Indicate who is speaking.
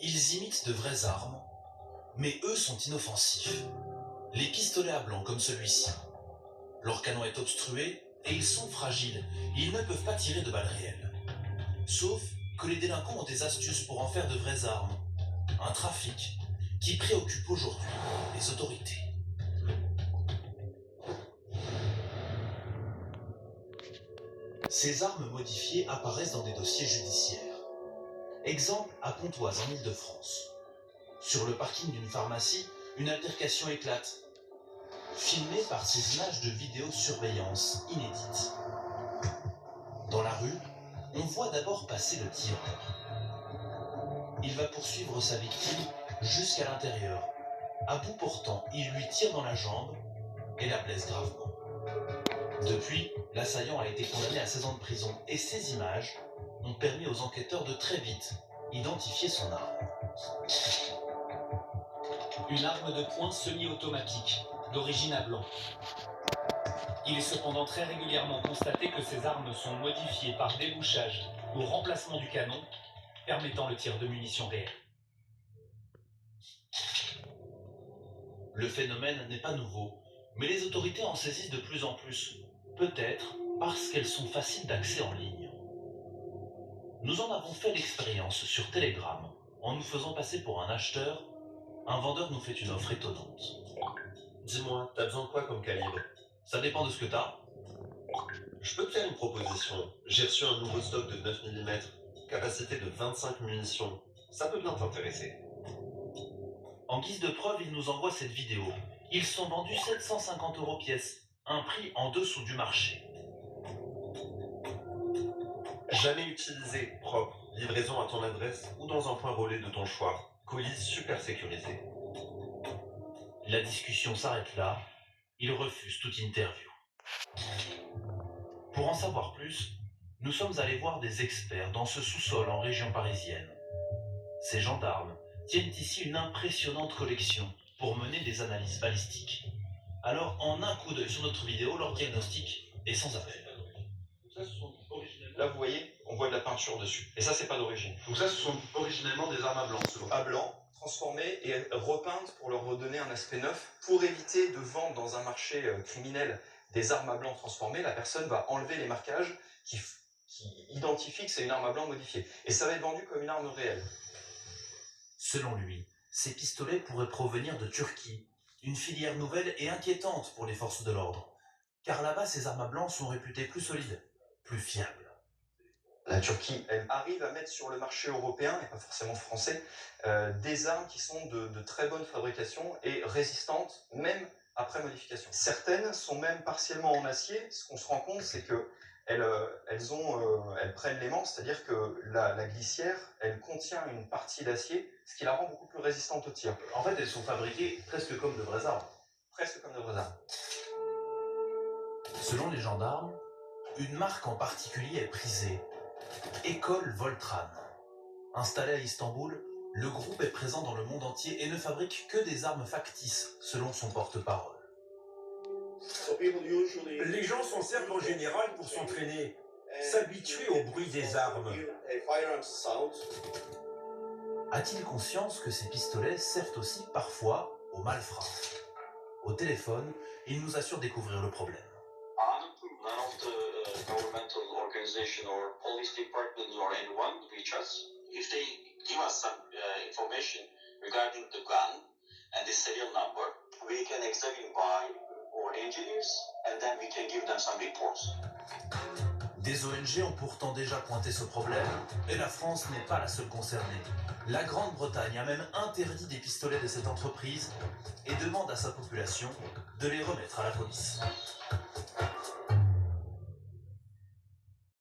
Speaker 1: Ils imitent de vraies armes, mais eux sont inoffensifs. Les pistolets à blanc comme celui-ci. Leur canon est obstrué et ils sont fragiles. Ils ne peuvent pas tirer de balles réelles. Sauf que les délinquants ont des astuces pour en faire de vraies armes. Un trafic qui préoccupe aujourd'hui les autorités. Ces armes modifiées apparaissent dans des dossiers judiciaires. Exemple à Pontoise en Île-de-France. Sur le parking d'une pharmacie, une altercation éclate. Filmée par ces images de vidéosurveillance inédites. Dans la rue, on voit d'abord passer le tireur. Il va poursuivre sa victime jusqu'à l'intérieur. À bout portant, il lui tire dans la jambe et la blesse gravement. Depuis, l'assaillant a été condamné à 16 ans de prison et ces images ont permis aux enquêteurs de très vite identifier son arme.
Speaker 2: Une arme de poing semi-automatique, d'origine à blanc. Il est cependant très régulièrement constaté que ces armes sont modifiées par débouchage ou remplacement du canon, permettant le tir de munitions réelles.
Speaker 1: Le phénomène n'est pas nouveau, mais les autorités en saisissent de plus en plus, peut-être parce qu'elles sont faciles d'accès en ligne. Nous en avons fait l'expérience sur Telegram. En nous faisant passer pour un acheteur, un vendeur nous fait une offre étonnante.
Speaker 3: Dis-moi, t'as besoin de quoi comme calibre?
Speaker 1: Ça dépend de ce que t'as.
Speaker 3: Je peux te faire une proposition. J'ai reçu un nouveau stock de 9 mm, capacité de 25 munitions. Ça peut bien t'intéresser.
Speaker 1: En guise de preuve, il nous envoie cette vidéo. Ils sont vendus 750 € pièce, un prix en dessous du marché.
Speaker 3: Jamais utilisé, propre. Livraison à ton adresse ou dans un point relais de ton choix. Colis super sécurisé.
Speaker 1: La discussion s'arrête là. Il refuse toute interview. Pour en savoir plus, nous sommes allés voir des experts dans ce sous-sol en région parisienne. Ces gendarmes tiennent ici une impressionnante collection pour mener des analyses balistiques. Alors, en un coup d'œil sur notre vidéo, leur diagnostic est sans appel.
Speaker 4: Là, vous voyez, on voit de la peinture dessus. Et ça, c'est pas d'origine.
Speaker 5: Donc ça, ce sont originellement des armes à blanc, selon vous.
Speaker 4: À blanc, transformées et repeintes pour leur redonner un aspect neuf. Pour éviter de vendre dans un marché criminel des armes à blanc transformées, la personne va enlever les marquages qui identifient que c'est une arme à blanc modifiée. Et ça va être vendu comme une arme réelle.
Speaker 1: Selon lui, ces pistolets pourraient provenir de Turquie, une filière nouvelle et inquiétante pour les forces de l'ordre. Car là-bas, ces armes à blanc sont réputées plus solides, plus fiables.
Speaker 4: La Turquie, elle arrive à mettre sur le marché européen, et pas forcément français, des armes qui sont de très bonne fabrication et résistantes, même après modification. Certaines sont même partiellement en acier. Ce qu'on se rend compte, c'est que elles prennent l'aimant, c'est-à-dire que la glissière, elle contient une partie d'acier, ce qui la rend beaucoup plus résistante au tir.
Speaker 5: En fait, elles sont fabriquées presque comme de vraies armes.
Speaker 4: Presque comme de vraies armes.
Speaker 1: Selon les gendarmes, une marque en particulier est prisée. École Voltran. Installé à Istanbul, le groupe est présent dans le monde entier et ne fabrique que des armes factices, selon son porte-parole.
Speaker 6: Les gens s'en servent en général pour s'entraîner, s'habituer au bruit des armes.
Speaker 1: A-t-il conscience que ces pistolets servent aussi parfois aux malfrats? Au téléphone, il nous assure découvrir le problème.
Speaker 7: None of the governmental organization or police department or anyone reach us. If they give us some information regarding the gun and the serial number, we can examine by our engineers and then we can give them some reports.
Speaker 1: Des ONG ont pourtant déjà pointé ce problème, et la France n'est pas la seule concernée. La Grande-Bretagne a même interdit des pistolets de cette entreprise et demande à sa population de les remettre à la police.